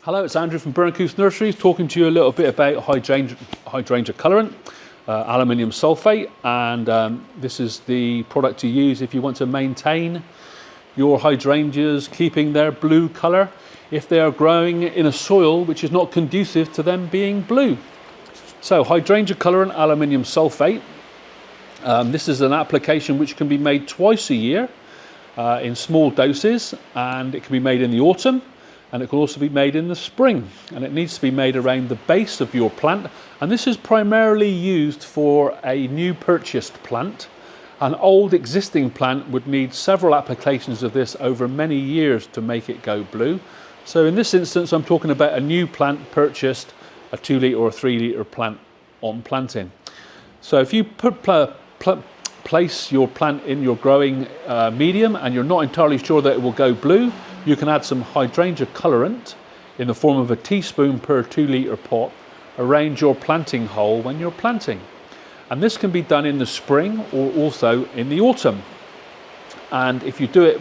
Hello, it's Andrew from Burncoose Nursery, talking to you a little bit about hydrangea colorant, aluminium sulfate, and this is the product to use if you want to maintain your hydrangeas keeping their blue color if they are growing in a soil which is not conducive to them being blue. So hydrangea colorant, aluminium sulfate, this is an application which can be made twice a year in small doses, and it can be made in the autumn. And it can also be made in the spring, and it needs to be made around the base of your plant. And this is primarily used for a new purchased plant. An old existing plant would need several applications of this over many years to make it go blue. So in this instance, I'm talking about a new plant purchased, a 2 litre or 3 litre plant on planting. So if you place your plant in your growing medium and you're not entirely sure that it will go blue, you can add some hydrangea colorant in the form of a teaspoon per 2 litre pot around your planting hole when you're planting. And this can be done in the spring or also in the autumn. And if you do it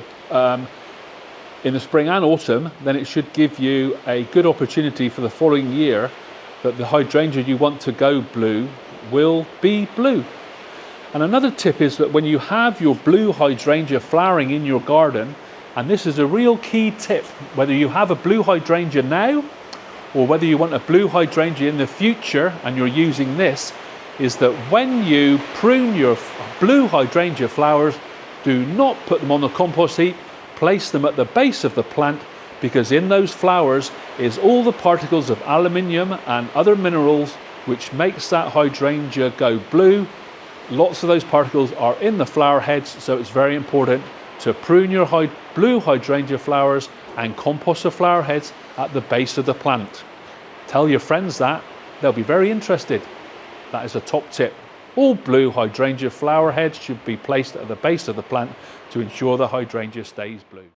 in the spring and autumn, then it should give you a good opportunity for the following year that the hydrangea you want to go blue will be blue. And another tip is that when you have your blue hydrangea flowering in your garden, and this is a real key tip, whether you have a blue hydrangea now or whether you want a blue hydrangea in the future and you're using this, is that when you prune your blue hydrangea flowers, do not put them on the compost heap, place them at the base of the plant, because in those flowers is all the particles of aluminium and other minerals which makes that hydrangea go blue. Lots of those particles are in the flower heads, so it's very important to prune your blue hydrangea flowers and compost the flower heads at the base of the plant. Tell your friends that, they'll be very interested. That is a top tip. All blue hydrangea flower heads should be placed at the base of the plant to ensure the hydrangea stays blue.